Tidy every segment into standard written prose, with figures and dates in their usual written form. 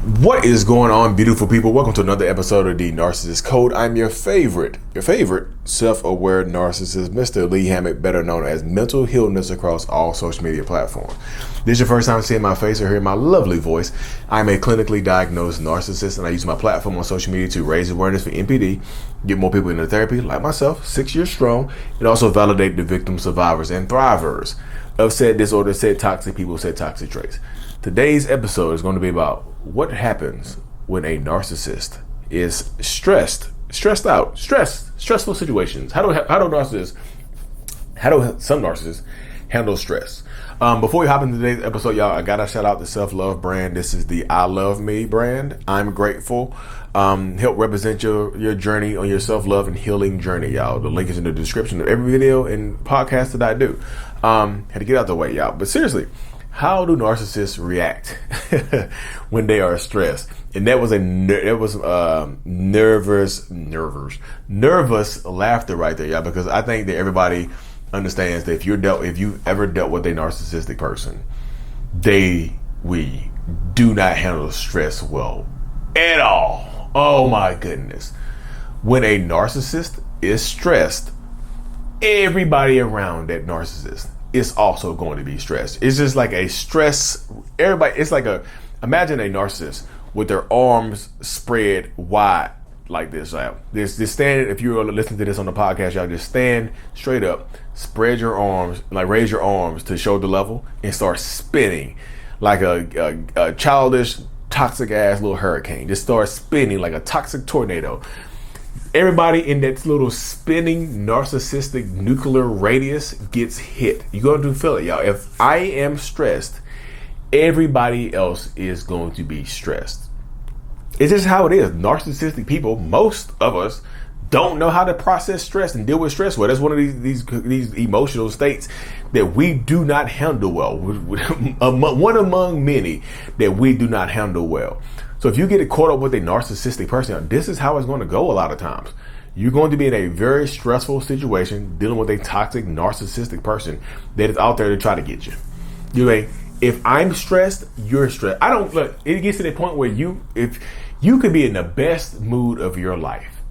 What is going on, beautiful people? Welcome to another episode of the Narcissists Code. I'm your favorite self-aware narcissist, Mr. Lee Hammett, better known as Mental Healness across all social media platforms. This is your first time seeing my face or hearing my lovely voice. I'm a clinically diagnosed narcissist, and I use my platform on social media to raise awareness for NPD, get more people into therapy like myself, 6 years strong, and also validate the victims, survivors, and thrivers of said disorder, said toxic people, said toxic traits. Today's episode is going to be about what happens when a narcissist is stressed out, stressful situations. How do some narcissists handle stress? Before we hop into today's episode, y'all, I gotta shout out the self-love brand. This is the I Love Me brand. I'm grateful. Help represent your journey on your self-love and healing journey, y'all. The link is in the description of every video and podcast that I do. Had to get out the way, y'all. But seriously, how do narcissists react when they are stressed? And that was nervous laughter right there, y'all, because I think that everybody understands that if you've ever dealt with a narcissistic person, we do not handle stress well at all. Oh my goodness. When a narcissist is stressed, everybody around that narcissist is also going to be stressed. It's just like a stress. Imagine a narcissist with their arms spread wide like this. Just stand. If you're listening to this on the podcast, y'all just stand straight up, spread your arms, like raise your arms to shoulder level, and start spinning like a childish, toxic ass little hurricane. Just start spinning like a toxic tornado. Everybody in that little spinning narcissistic nuclear radius gets hit. You're going to feel it, y'all. If I am stressed, everybody else is going to be stressed. It's just how it is. Narcissistic people, most of us, don't know how to process stress and deal with stress well. That's one of these emotional states that we do not handle well. One among many that we do not handle well. So if you get caught up with a narcissistic person, this is how it's going to go a lot of times. You're going to be in a very stressful situation dealing with a toxic narcissistic person that is out there to try to get you. If I'm stressed, you're stressed. It gets to the point where if you could be in the best mood of your life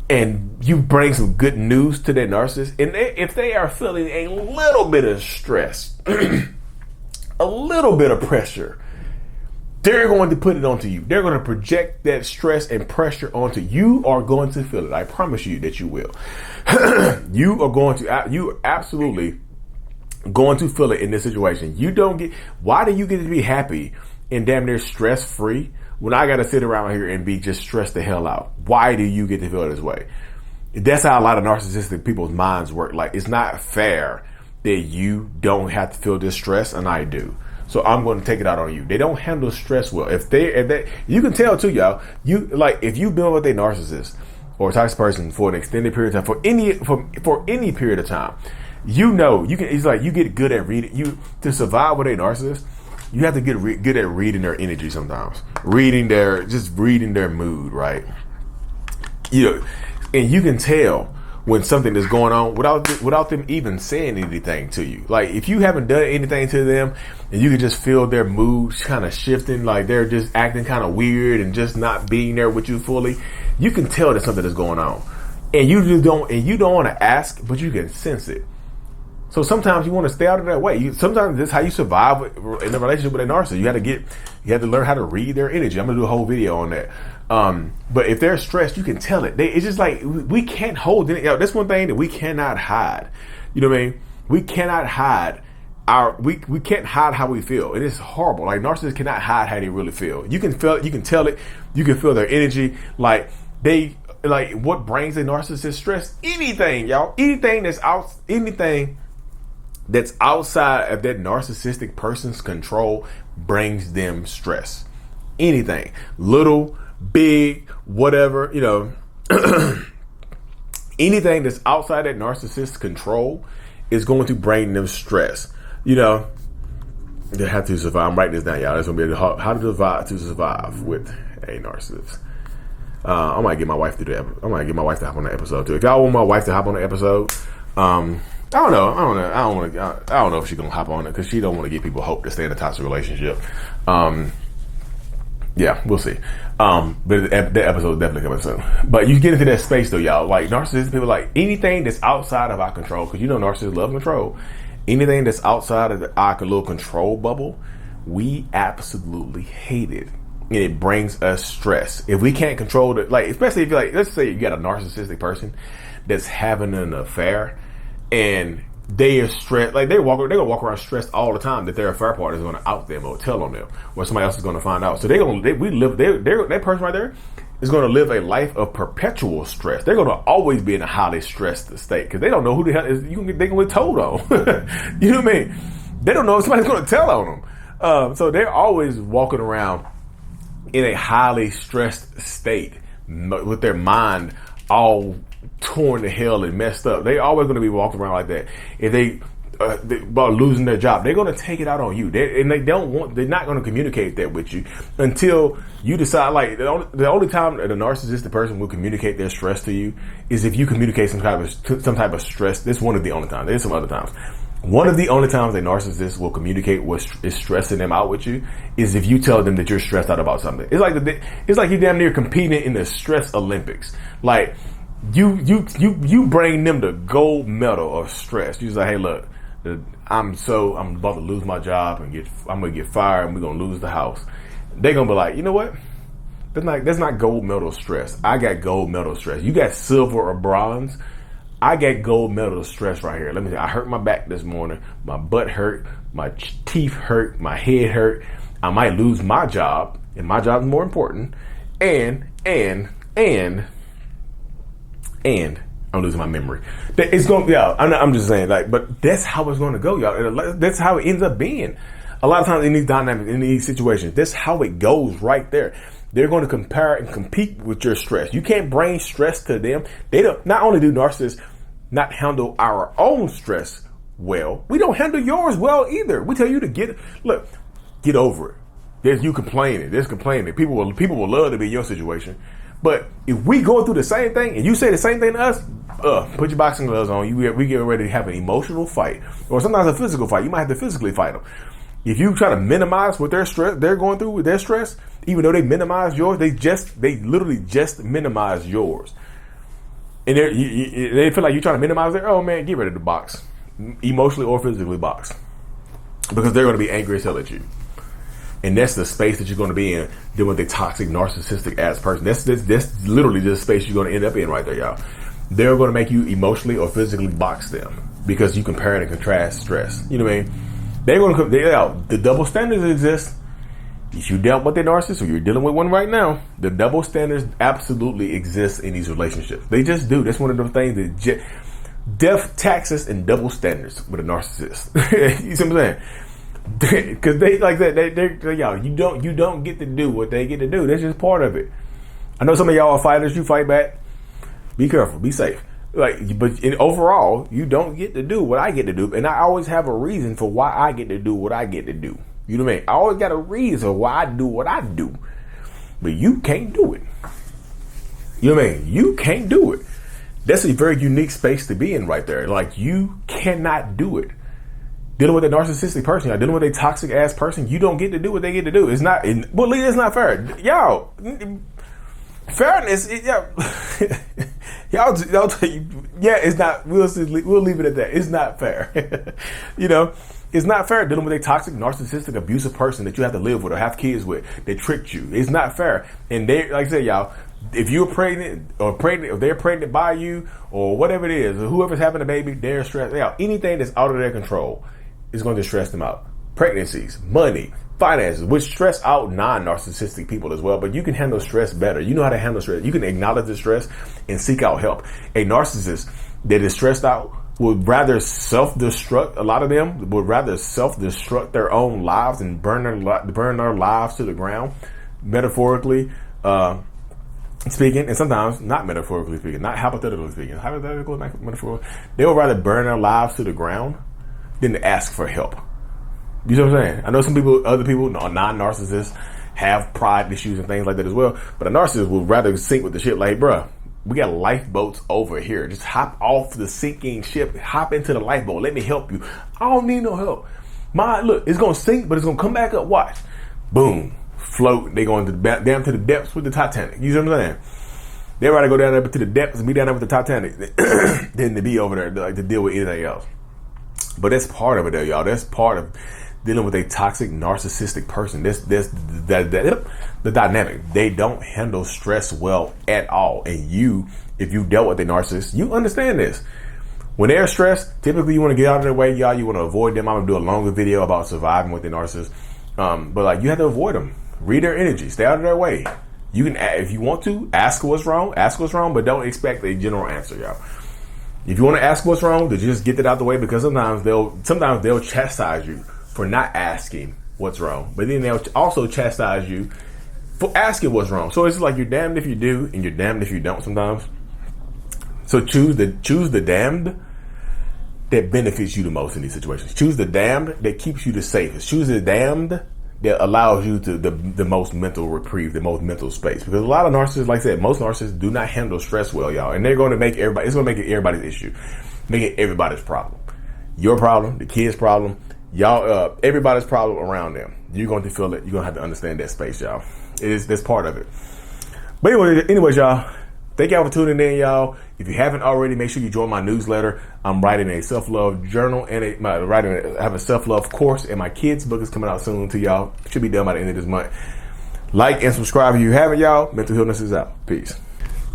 and you bring some good news to that narcissist, and if they are feeling a little bit of stress, a little bit of pressure, they're going to put it onto you. They're going to project that stress and pressure onto you. You are going to feel it. I promise you that you will. You absolutely going to feel it in this situation. Why do you get to be happy and damn near stress free when I got to sit around here and be just stressed the hell out? Why do you get to feel this way? That's how a lot of narcissistic people's minds work. Like, it's not fair that you don't have to feel this stress and I do. So I'm going to take it out on you. They don't handle stress well. If they, you can tell too, y'all. If you've been with a narcissist or a toxic person for an extended period of time, for any period of time, it's like you get good at reading. To survive with a narcissist, you have to get good at reading their energy sometimes, reading their mood, right? And you can tell when something is going on without them even saying anything to you. Like, if you haven't done anything to them and you can just feel their mood kind of shifting, like they're just acting kind of weird and just not being there with you fully, you can tell that something is going on. And you don't want to ask, but you can sense it. So sometimes you want to stay out of that way. Sometimes this is how you survive in a relationship with a narcissist. You have to learn how to read their energy. I'm going to do a whole video on that. But if they're stressed, you can tell it. It's just like, we can't hold it. That's one thing that we cannot hide. You know what I mean? We cannot hide we can't hide how we feel. It is horrible. Like, narcissists cannot hide how they really feel. You can tell it. You can feel their energy. What brings a narcissist stress? Anything, y'all. Anything that's outside of that narcissistic person's control brings them stress. Anything, little, big, whatever, anything that's outside that narcissist's control is going to bring them stress. They have to survive. I'm writing this down, y'all. It's going to be how to survive with a narcissist. I might get my wife to hop on the episode too. If y'all want my wife to hop on the episode, I don't know if she's gonna hop on it because she don't want to give people hope to stay in a toxic relationship. Yeah, we'll see. But that episode is definitely coming soon. But you get into that space though, y'all. Like narcissistic people, like anything that's outside of our control, because narcissists love control. Anything that's outside of our little control bubble, we absolutely hate it. And it brings us stress. If we can't control it, like especially if you're like, let's say you got a narcissistic person that's having an affair and they are stressed, like they're gonna walk around stressed all the time that their affair partner is gonna out them or tell on them, or somebody else is gonna find out. So that person right there is gonna live a life of perpetual stress. They're gonna always be in a highly stressed state because they don't know who the hell is they gonna get told on. You know what I mean? They don't know if somebody's gonna tell on them. So they're always walking around in a highly stressed state with their mind all torn to hell and messed up. They always going to be walking around like that. If they about losing their job, they're going to take it out on you. They're not going to communicate that with you until you decide. Like the only time that a narcissistic person will communicate their stress to you is if you communicate some type of stress. This is one of the only times. There's some other times. One of the only times a narcissist will communicate what is stressing them out with you is if you tell them that you're stressed out about something. It's like you're damn near competing in the stress Olympics. Like you bring them the gold medal of stress. You're just like, hey, look, I'm about to lose my job and I'm gonna get fired and we're gonna lose the house. They're gonna be like, you know what? That's not gold medal stress. I got gold medal stress. You got silver or bronze. I got gold medal stress right here. Let me tell you, I hurt my back this morning. My butt hurt. My teeth hurt. My head hurt. I might lose my job, and my job is more important. And I'm losing my memory. It's going. Yeah, I'm just saying. Like, but that's how it's going to go, y'all. That's how it ends up being. A lot of times in these dynamics, in these situations, that's how it goes right there. They're going to compare and compete with your stress. You can't bring stress to them. They don't. Not only do narcissists not handle our own stress well, we don't handle yours well either. We tell you to get over it. There's you complaining. There's complaining. People will love to be in your situation. But if we go through the same thing and you say the same thing to us, put your boxing gloves on. We get ready to have an emotional fight, or sometimes a physical fight. You might have to physically fight them. If you try to minimize what they're going through with their stress, even though they minimize yours, they literally just minimize yours. And they feel like you're trying to minimize their, oh man, get ready to box. Emotionally or physically box. Because they're going to be angry as hell at you. And that's the space that you're going to be in dealing with a toxic, narcissistic ass person. That's literally the space you're going to end up in right there, y'all. They're going to make you emotionally or physically box them because you compare and contrast stress. You know what I mean? They're going to, the double standards exist. If you dealt with a narcissist or you're dealing with one right now, the double standards absolutely exist in these relationships. They just do. That's one of those things that death, taxes, and double standards with a narcissist. You see what I'm saying? Because they like that. They're y'all. You don't get to do what they get to do. That's just part of it. I know some of y'all are fighters. You fight back. Be careful. Be safe. But overall, you don't get to do what I get to do, and I always have a reason for why I get to do what I get to do. You know what I mean? I always got a reason why I do what I do, but you can't do it. You know what I mean? You can't do it. That's a very unique space to be in right there. Like, you cannot do it. Dealing with a narcissistic person, y'all, dealing with a toxic ass person, you don't get to do what they get to do. It's not, Lee, it's not fair. Y'all, fairness, y'all tell you, yeah, it's not, we'll leave it at that. It's not fair. You know, it's not fair dealing with a toxic, narcissistic, abusive person that you have to live with or have kids with that tricked you. It's not fair. And they, like I said, y'all, if you're pregnant, or they're pregnant by you, or whatever it is, or whoever's having a baby, they're stressed out. Anything that's out of their control is going to stress them out. Pregnancies, money, finances, which stress out non-narcissistic people as well. But you can handle stress better. You know how to handle stress. You can acknowledge the stress and seek out help. A narcissist that is stressed out would rather self-destruct. A lot of them would rather self-destruct their own lives and burn their lives to the ground, metaphorically speaking, and sometimes not metaphorically speaking, not hypothetically speaking, metaphorically. They would rather burn their lives to the ground than to ask for help. You know what I'm saying? I know other people, non-narcissists, have pride issues and things like that as well. But a narcissist would rather sink with the shit like, bruh, we got lifeboats over here. Just hop off the sinking ship, hop into the lifeboat. Let me help you. I don't need no help. Look, it's going to sink, but it's going to come back up. Watch. Boom. float. They going down to the depths with the Titanic. You see what I'm saying? They'd rather go down there to the depths and be down there with the Titanic than to be over there like to deal with anything else. But that's part of it, there, y'all. That's part of dealing with a toxic, narcissistic person. The dynamic. They don't handle stress well at all. And if you dealt with a narcissist, you understand this. When they're stressed, typically you want to get out of their way, y'all. You want to avoid them. I'm gonna do a longer video about surviving with a narcissist. But like, you have to avoid them. Read their energy. Stay out of their way. You can, if you want to, ask what's wrong, but don't expect a general answer, y'all. If you want to ask what's wrong, then just get it out the way, because sometimes they'll chastise you for not asking what's wrong, but then they'll also chastise you for asking what's wrong. So it's like you're damned if you do and you're damned if you don't sometimes. So choose the damned that benefits you the most in these situations. Choose the damned that keeps you the safest. Choose the damned that allows you to the most mental reprieve, the most mental space. Because a lot of narcissists, like I said, most narcissists do not handle stress well, y'all. And they're going to make it's going to make it everybody's issue. Make it everybody's problem. Your problem, the kid's problem, y'all, everybody's problem around them. You're going to feel it. You're going to have to understand that space, y'all. That's part of it. But anyways, y'all, thank y'all for tuning in, y'all. If you haven't already, make sure you join my newsletter. I'm writing a self-love journal and I have a self-love course, and my kids' book is coming out soon to y'all. Should be done by the end of this month. Like and subscribe if you haven't, y'all. Mental Healness is out. Peace.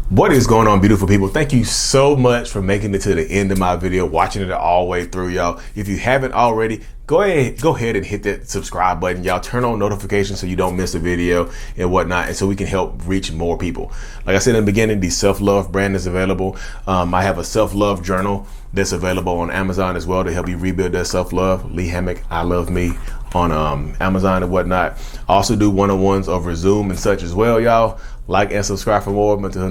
What is going on, beautiful people? Thank you so much for making it to the end of my video, watching it all the way through, y'all. If you haven't already, go ahead and hit that subscribe button, y'all. Turn on notifications so you don't miss a video and whatnot, and so we can help reach more people. Like I said in the beginning, the self-love brand is available. I have a self-love journal that's available on Amazon as well to help you rebuild that self-love. Lee Hammock, I Love Me, on Amazon and whatnot. Also do one-on-ones over Zoom and such as well, y'all. Like and subscribe for more Mental Health